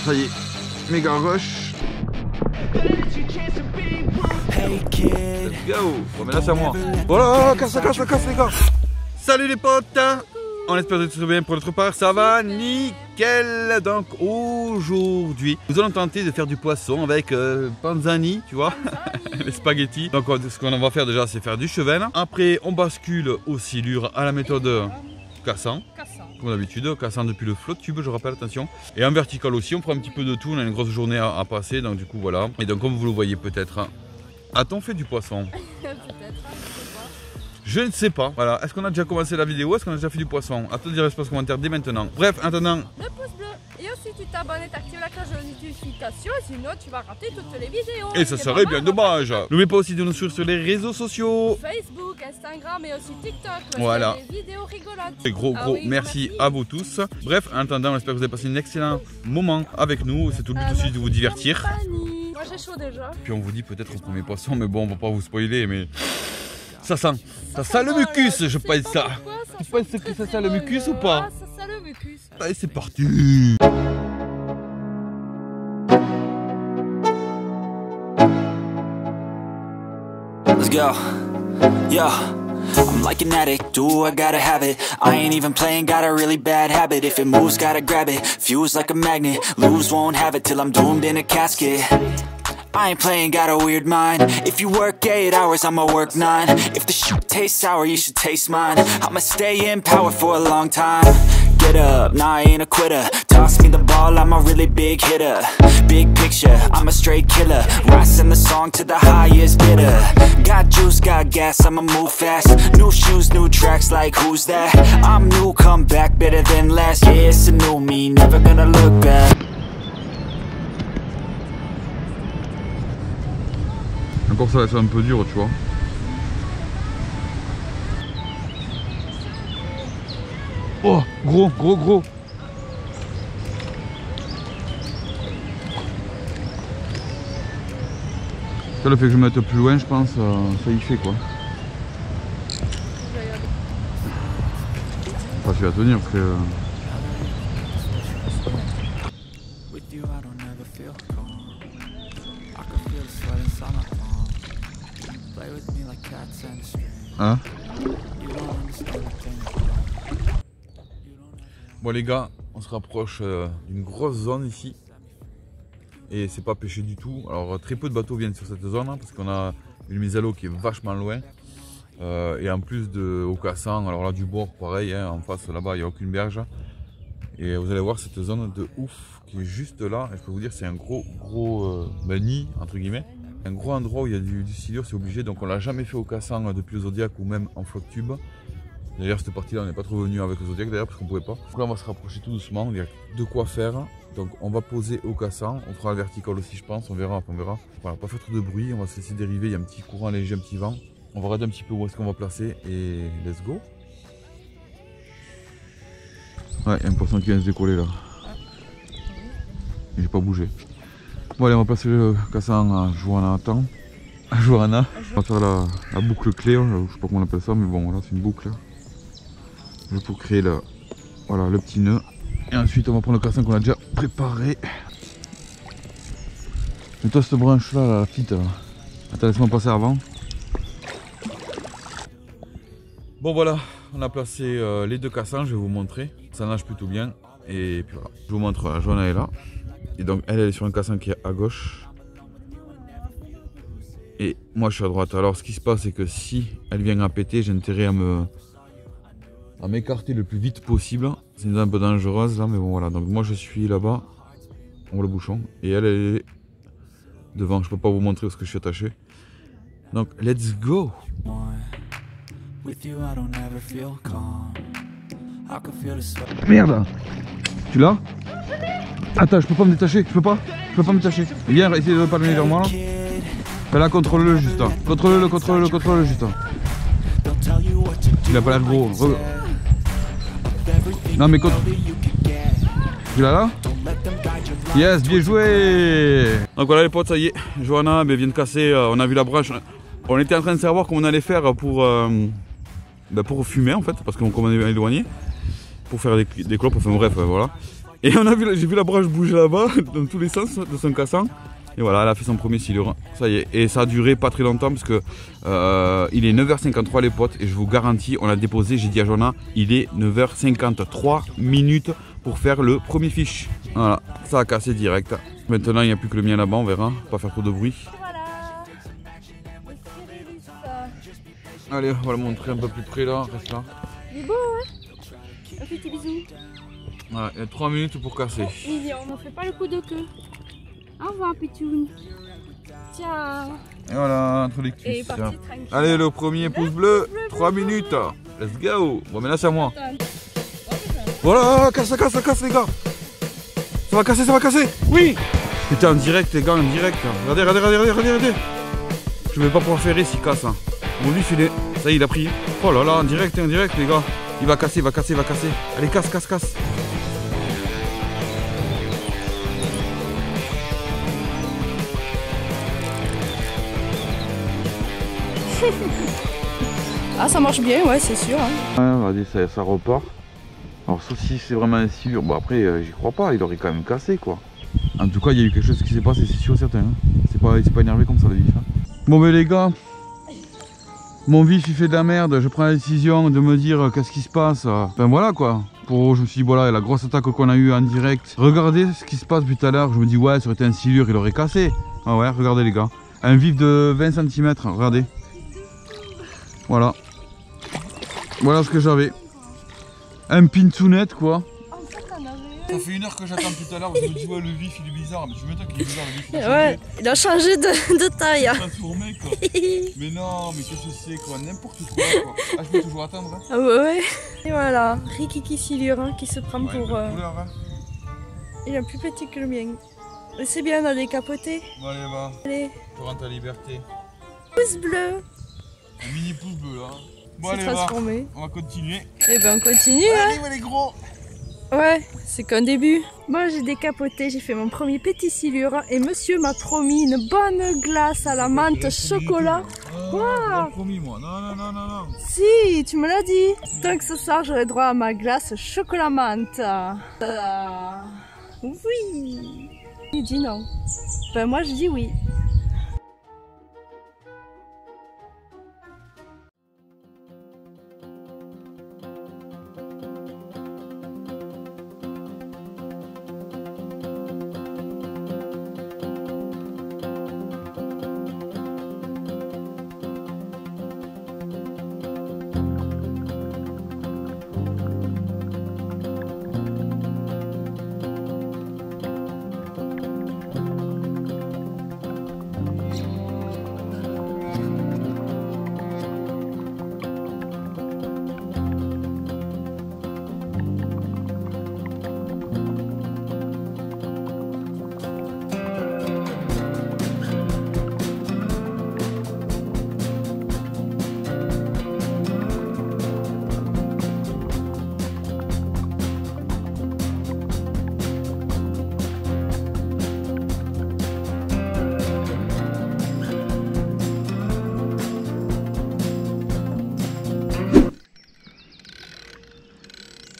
Ça y est, méga rush. Let's go. Bon, mais là c'est à moi. Voilà, casse les gars. Salut les potes. On espère que vous allez bien pour notre part, ça va nickel. Donc aujourd'hui, nous allons tenter de faire du poisson avec panzani, tu vois, les spaghettis. Donc ce qu'on va faire déjà, c'est faire du cheven. Après, on bascule au silure à la méthode cassant. Comme d'habitude, cassant depuis le flot tube, je rappelle, attention. Et en vertical aussi, on prend un petit peu de tout, on a une grosse journée à passer, donc du coup voilà. Et donc comme vous le voyez peut-être, a-t-on fait du poisson? Peut-être, je ne sais pas. Voilà, est-ce qu'on a déjà commencé la vidéo? Est-ce qu'on a déjà fait du poisson? À toi de dire l'espace commentaire dès maintenant. Bref, maintenant. le pouce bleu. Et aussi tu t'abonnes et t'actives la cloche de notification, sinon tu vas rater toutes les vidéos. Et ça serait bien dommage. N'oubliez pas aussi de nous suivre sur les réseaux sociaux. Facebook, Instagram et aussi TikTok. Voilà. Des vidéos rigolotes. Et gros merci à vous tous. Bref, en attendant, on espère que vous avez passé un excellent moment avec nous. C'est tout le but aussi de vous divertir. Moi j'ai chaud déjà. Puis on vous dit peut-être au premier poisson, mais bon, on va pas vous spoiler, mais ça sent le mucus, je pense ça. Tu penses que ça sent le mucus ou pas? Ça sent le mucus. Allez, c'est parti. Let's go. Yo, I'm like an addict, do I gotta have it. I ain't even playing, got a really bad habit. If it moves, gotta grab it, fuse like a magnet. Lose, won't have it till I'm doomed in a casket. I ain't playing, got a weird mind. If you work 8 hours, I'ma work 9. If the shit tastes sour, you should taste mine. I'ma stay in power for a long time. Get up, nah, I ain't a quitter. Toss me the ball, I'm a really big hitter. Big picture, I'm a straight killer. Rising the song to the highest bidder. Got juice, got gas, I'ma move fast. New shoes, new tracks, like who's that? I'm new, come back, better than last. Yeah, it's a new me, never gonna look back. Encore ça va être un peu dur, tu vois. Oh, gros. Ça, le fait que je mette plus loin, je pense, ça y fait quoi. Enfin, tu vas tenir parce que... Hein? Bon les gars, on se rapproche d'une grosse zone ici. Et c'est pas pêché du tout. Alors très peu de bateaux viennent sur cette zone hein, parce qu'on a une mise à l'eau qui est vachement loin. Et en plus de au Cassan, alors là du bord pareil, hein, en face là-bas il n'y a aucune berge. Et vous allez voir cette zone de ouf qui est juste là. Et je peux vous dire c'est un gros nid entre guillemets. Un gros endroit où il y a du silure, c'est obligé, donc on l'a jamais fait au Cassan depuis le Zodiac ou même en flotte tube. D'ailleurs cette partie là on n'est pas trop venu avec le Zodiac d'ailleurs parce qu'on pouvait pas. Donc là on va se rapprocher tout doucement, il y a de quoi faire. Donc on va poser au Cassan, on fera le vertical aussi je pense, on verra. Voilà, pas faire trop de bruit, on va se laisser dériver, il y a un petit courant léger, un petit vent. On va regarder un petit peu où est-ce qu'on va placer et let's go. Ouais, il y a un poisson qui vient se décoller là. J'ai pas bougé. Bon allez on va passer le Cassan à Johanna. On va faire la boucle clé, je sais pas comment on appelle ça mais bon voilà c'est une boucle. Juste pour créer le petit nœud. Et ensuite on va prendre le Cassan qu'on a déjà préparé. Et toi cette branche là, la petite là. Attends laisse-moi passer avant. Bon voilà, on a placé les deux Cassans, je vais vous montrer. Ça nage plutôt bien. Et puis voilà, je vous montre, la Johanna est là. Et donc elle est sur un Cassan qui est à gauche. Et moi je suis à droite. Alors ce qui se passe c'est que si elle vient à péter, j'ai intérêt à m'écarter le plus vite possible. C'est une zone un peu dangereuse là, mais bon voilà. Donc moi je suis là-bas, on voit le bouchon. Et elle est devant, je peux pas vous montrer où est-ce que je suis attaché. Donc let's go. Merde. Tu l'as? Attends, je peux pas me détacher, je peux pas me détacher. Viens, essaye de pas le vers moi là. Fais-la, contrôle-le juste. Contrôle-le juste. Il a pas l'air gros. Non mais tu l'as là? Yes, bien joué. Donc voilà les potes, ça y est, Johanna vient de casser, on a vu la branche. On était en train de savoir comment on allait faire pour fumer en fait, parce qu'on est éloigné. Pour faire des clopes, enfin bref, voilà. Et j'ai vu la branche bouger là-bas, dans tous les sens, de son cassant. Et voilà, elle a fait son premier silure. Ça y est. Et ça a duré pas très longtemps parce que il est 9h53 les potes. Et je vous garantis, on l'a déposé, j'ai dit à Johanna, il est 9h53 minutes pour faire le premier fiche. Voilà, ça a cassé direct. Maintenant, il n'y a plus que le mien là-bas, on verra. Pas faire trop de bruit. Voilà. Allez, on va le montrer un peu plus près là, reste là. Il est beau, hein? Un petit bisou. Voilà, il y a 3 minutes pour casser. Mignon, on ne fait pas le coup de queue. Au revoir, Pitoun. Tiens. Et voilà, entre les Et cuisses. parti tranquille. Allez, le premier pouce bleu, 3 minutes. Let's go. Bon, mais là, c'est à moi. Voilà, casse les gars. Ça va casser. Oui. Putain, en direct, les gars, en direct. Regardez. Je vais pas pouvoir faire s'il casse. Hein. Bon, lui, il est... Ça y est, il a pris. Oh là là, en direct, les gars. Il va casser. Allez, casse. Ah, ça marche bien, ouais, c'est sûr. Hein. Ouais, regardez, ça repart. Alors, sauf si c'est vraiment un silure. Bon, après, j'y crois pas. Il aurait quand même cassé, quoi. En tout cas, il y a eu quelque chose qui s'est passé, c'est sûr et certain. Hein. Il s'est pas énervé comme ça, le vif. Hein. Bon, mais les gars, mon vif, il fait de la merde. Je prends la décision de me dire qu'est-ce qui se passe. Enfin, voilà, quoi. Je me suis dit, voilà, la grosse attaque qu'on a eue en direct. Regardez ce qui se passe depuis tout à l'heure. Je me dis, ouais, ça aurait été un silure, il aurait cassé. Ah ouais, regardez, les gars. Un vif de 20 cm, regardez. Voilà. Voilà ce que j'avais. Un pintounette quoi. Ça fait 1 heure que j'attends tout à l'heure, je me dis ouais le vif il est bizarre, mais tu m'étonnes qu'il est bizarre le vif. Ouais, il a changé de taille. Il a transformé quoi. Mais non, mais qu'est-ce que c'est quoi, n'importe quoi. Ah je peux toujours attendre hein. Ah ouais. Et voilà, Rikiki silure hein, qui se prend ouais, pour... Couleur, hein. Il est plus petit que le mien. Mais c'est bien, on a décapoté. Bon allez va, Allez. tu rentres ta liberté. Pouce bleu. Un mini pouce bleu là. Bon C'est allez transformé. va, on va continuer. Et ben on continue Allez hein. les gros. Ouais, c'est qu'un début. Moi j'ai décapoté, j'ai fait mon premier petit silure et monsieur m'a promis une bonne glace à la menthe chocolat. Wow. Promis moi, non. Si, tu me l'as dit. Donc ce soir j'aurai droit à ma glace chocolat menthe. Oui. Il dit non. Ben moi je dis oui.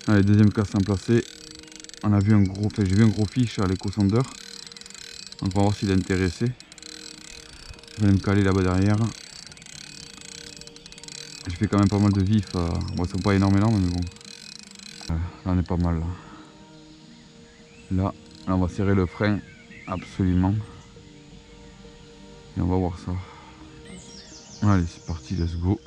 Allez, deuxième cassin placé. On a vu un gros, j'ai vu un gros fiche à l'éco-sondeur. Donc on va voir s'il est intéressé. Je vais me caler là-bas derrière. J'ai fait quand même pas mal de vifs. Bon, ils sont pas énormément, mais bon. Là on est pas mal. Là, on va serrer le frein absolument. Et on va voir ça. Allez, c'est parti, let's go.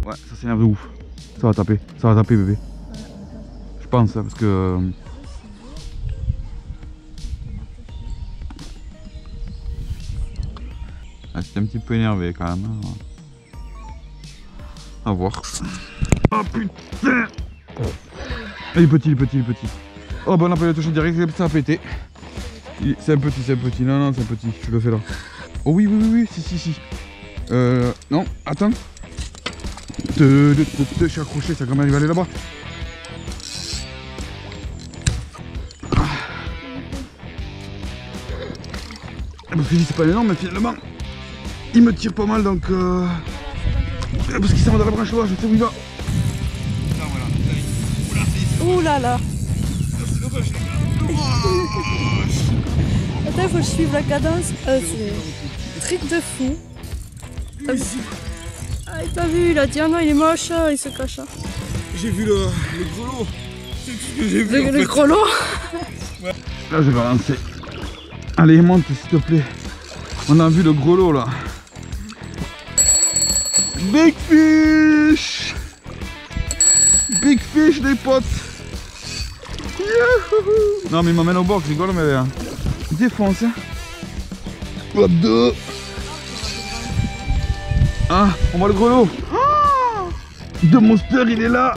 Ouais, ça s'énerve de ouf. Ça va taper bébé. Je pense, hein, parce que... Ah, c'était un petit peu énervé quand même. Hein. À voir. Oh putain! Il est petit, il est petit, il est petit. Oh bah on n'a pas eu la touche direct, ça a pété. C'est un petit, c'est un petit. Non, non, c'est un petit. Je le fais là. Oh oui, oui, oui, oui, si. Non, attends. Je suis accroché, ça quand même, il va aller là-bas. Parce que c'est pas énorme, mais finalement, il me tire pas mal donc. Parce qu'il s'en va dans la branche là, je sais où il va. Ouh là là. Attends, il faut suivre la cadence. C'est trick de fou. Ah, t'as vu, il a dit ah non, il est moche, il se cache. J'ai vu le grelot. J'ai vu le grelot. Ouais. Là, je vais lancer. Allez, monte s'il te plaît. On a vu le grelot là. Big fish! Big fish les potes! Youhou! Non mais il m'emmène au bord, je rigole mais défonce hein. Hop deux. Ah, on voit le grelot. Oh, de monster il est là.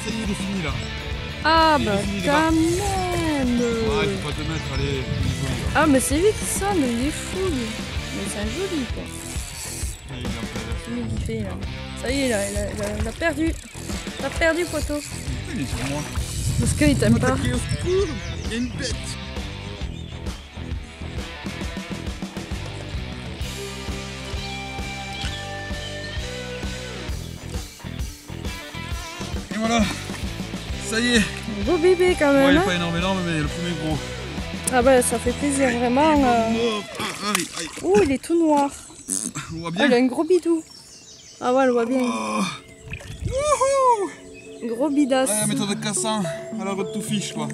Ça y est, il est fini là. Ah bah quand même. Ouais, il faut pas te mettre, allez. Ah mais c'est lui qui sonne, il est fou lui. Mais c'est un joli quoi. C'est lui qui fait là. Ça y est là, il a perdu. T'as perdu photo. Il est sur moi. Parce qu'il t'aime pas. Il y a une bête. Et voilà, ça y est. Un beau bébé quand même. Ouais, il hein. est pas énorme, mais le premier gros. Ah bah ça fait plaisir vraiment. Ouh, il est tout noir. On voit Ah, bien. il a un gros bidou. Ah ouais, on le voit bien. Oh. Wouhou. Gros bidasse. Ouais, la méthode cassant à la road to fish quoi.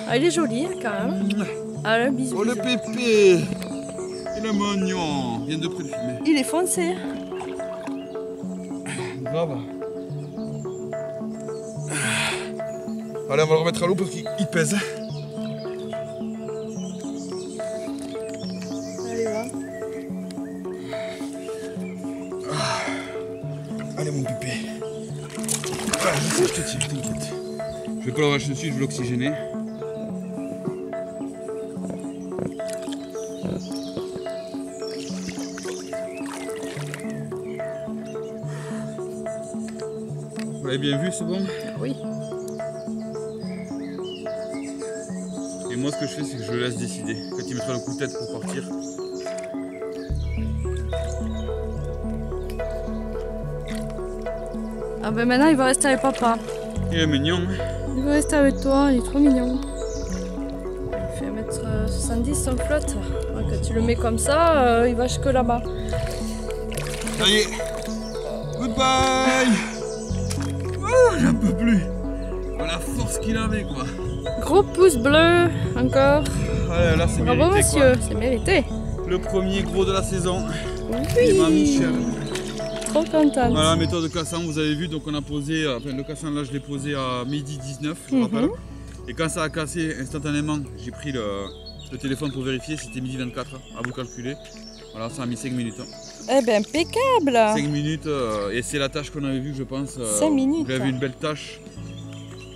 Ah, il est joli hein, quand même. Ah là, bisous. Oh le bisous. pépé. Et le mognon. Vient de près de fumer. Il est foncé. Grave. Allez, on va le remettre à l'eau parce qu'il pèse. Allez, va. Allez mon pépé. Ah, je te tire, t'inquiète. Je vais pas le lâcher dessus, je vais l'oxygéner. Vous l'avez bien vu, c'est bon? Oui. Et moi, ce que je fais, c'est que je le laisse décider. Quand il mettra le coup de tête pour partir. Ah ben maintenant il va rester avec papa. Il est mignon. Il va rester avec toi, il est trop mignon. Il fait 1m70 son flotte. Ouais, quand tu le mets comme ça, il va jusque là-bas. Ça y est. Goodbye. Oh, j'en peux plus. Oh, la force qu'il avait, quoi. Gros pouce bleu, encore. Ouais, là, c'est Bravo mérité, monsieur, quoi. c'est mérité. Le premier gros de la saison. Oui, Ma Michel. trop contente. Voilà, méthode cassant, vous avez vu, donc on a posé, enfin le cassant là je l'ai posé à midi 19, je me rappelle. Et quand ça a cassé instantanément, j'ai pris le téléphone pour vérifier, c'était midi 24, à vous calculer. Voilà, ça a mis 5 minutes. Eh ben impeccable. 5 minutes, et c'est la tâche qu'on avait vue, je pense. 5 minutes. Vous avez vu une belle tâche,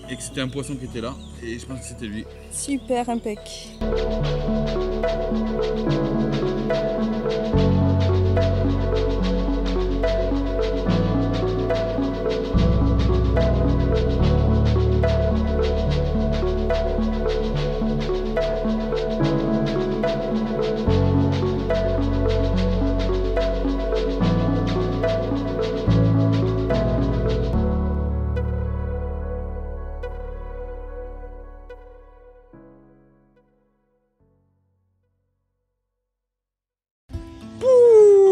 et que c'était un poisson qui était là, et je pense que c'était lui. Super impec.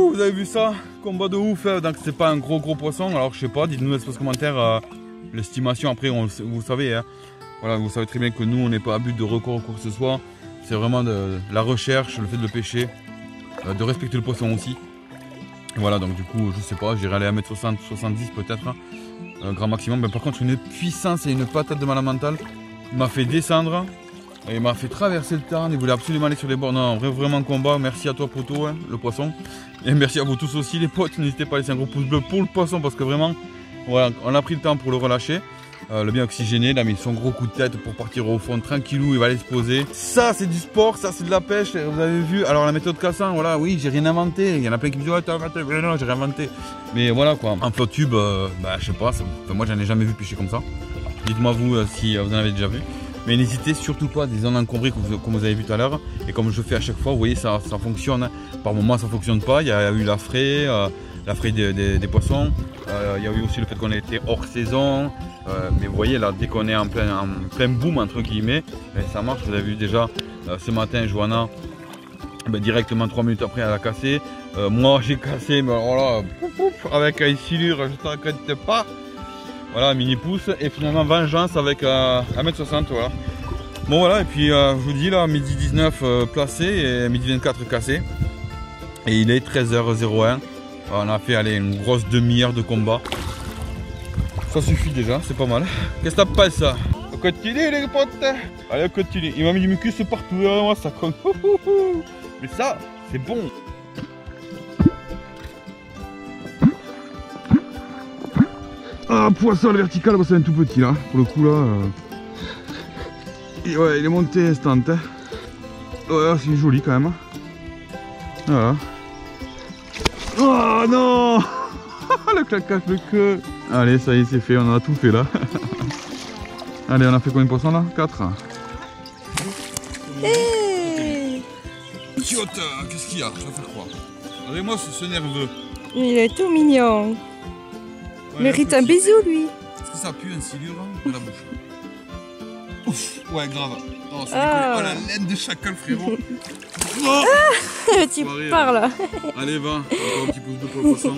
Vous avez vu ça? Combat de ouf, donc c'est pas un gros poisson, alors je sais pas, dites-nous dans l'espace commentaire l'estimation. Après, vous savez, hein, voilà, vous savez très bien que nous, on n'est pas à but de record ou quoi que ce soit. C'est vraiment de la recherche, le fait de le pêcher, de respecter le poisson aussi. Voilà, donc du coup, je sais pas, j'irai aller à 1m60, 70 peut-être, hein, grand maximum. Mais par contre, une puissance et une patate de malade mental. Il m'a fait descendre, il m'a fait traverser le Tarn, il voulait absolument aller sur les bords. Non, vraiment combat. Merci à toi, Poto, hein, le poisson. Et merci à vous tous aussi, les potes. N'hésitez pas à laisser un gros pouce bleu pour le poisson parce que vraiment, voilà, on a pris le temps pour le relâcher. Le bien oxygéné, il a mis son gros coup de tête pour partir au fond tranquillou, il va aller se poser. Ça c'est du sport, ça c'est de la pêche, vous avez vu. Alors la méthode Cassan, voilà, oui, j'ai rien inventé. Il y en a plein qui me disent, ouais, t'as inventé, mais non, j'ai rien inventé. Mais voilà quoi, en flotte tube, bah, je sais pas, moi j'en ai jamais vu pêcher comme ça. Dites-moi vous si vous en avez déjà vu. Mais n'hésitez surtout pas, des zones encombrées comme vous avez vu tout à l'heure. Et comme je fais à chaque fois, vous voyez, ça fonctionne. Par moment ça fonctionne pas, il y a eu la fraie. La fraie des poissons, il y a eu aussi le fait qu'on a été hors saison, mais vous voyez là, dès qu'on est en plein boom entre guillemets, ça marche. Vous avez vu déjà ce matin, Johanna, directement 3 minutes après elle a cassé, moi j'ai cassé, mais alors là, avec une silure, je ne t'inquiète pas, voilà, mini pouce, et finalement vengeance avec 1m60, voilà. Bon voilà, et puis je vous dis là, midi 19 placé et midi 24 cassé, et il est 13h01. On a fait aller une grosse demi-heure de combat. Ça suffit déjà, c'est pas mal. Qu'est-ce que t'as pas ça? On continue les potes. Allez, on continue. Il m'a mis du mucus partout. Moi, ça compte. Mais ça, c'est bon. Ah, poisson à la verticale, c'est un tout petit là. Pour le coup là. Et ouais, il est monté instant. Hein. Ouais, c'est joli quand même. Voilà. Oh non. Le claquage de queue. Allez, ça y est, c'est fait, on en a tout fait là. Allez, on a fait combien de poissons là? 4. Hey. Chiotte, qu'est-ce qu'il y a? Je vais faire croire. Regardez-moi ce nerveux. Il est tout mignon. Ouais, Mérite un bisou lui. Est-ce que ça pue un silure de la bouche? Ouf, ouais, grave. Oh, Ah. oh la laine de chacal, frérot. Ah, tu parles. Allez, va, encore un petit pouce de pour le poisson.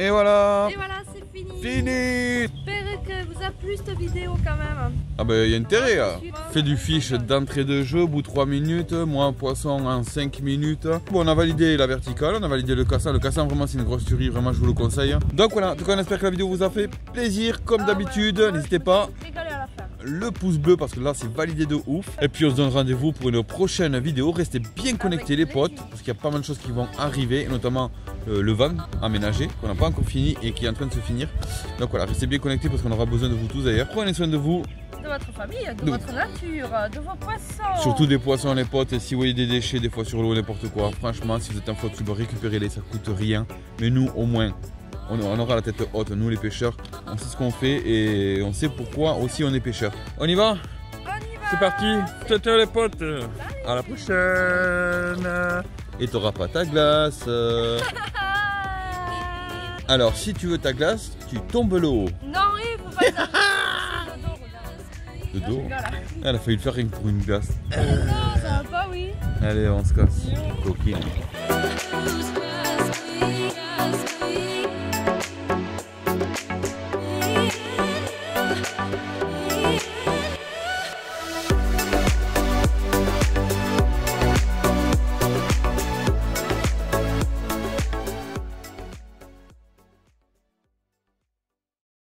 Et voilà. Et voilà, c'est fini. Fini. J'espère que vous a plu cette vidéo quand même. Ah bah il y a intérêt là. Fait du fiche d'entrée de jeu au bout de 3 minutes, moi un poisson en 5 minutes. Bon, on a validé la verticale, on a validé le cassan. Le cassan vraiment c'est une grosse tuerie, vraiment je vous le conseille. Donc voilà, en tout cas on espère que la vidéo vous a fait plaisir comme d'habitude. Ouais, N'hésitez pas. Régalé à la fin. Le pouce bleu parce que là c'est validé de ouf. Et puis on se donne rendez-vous pour une prochaine vidéo. Restez bien connectés les potes parce qu'il y a pas mal de choses qui vont arriver, notamment le van aménagé qu'on n'a pas encore fini et qui est en train de se finir. Donc voilà, restez bien connectés parce qu'on aura besoin de vous tous d'ailleurs. Prenez soin de vous, De votre famille, de votre nature, de vos poissons. surtout des poissons les potes. Et si vous voyez des déchets des fois sur l'eau, n'importe quoi, franchement si vous êtes en flotte tube, récupérez-les, ça coûte rien. Mais nous au moins on aura la tête haute, nous les pêcheurs, on sait ce qu'on fait et on sait pourquoi aussi on est pêcheurs. On y va? C'est parti. Ciao les potes. À la prochaine. Et t'auras pas ta glace. Alors si tu veux ta glace, tu tombes l'eau. Non, il faut pas exagérer. De dos. Non, je rigole, hein. Elle a failli le faire rien que pour une glace. Non, ça va pas, oui. Allez, on se casse. Coquine.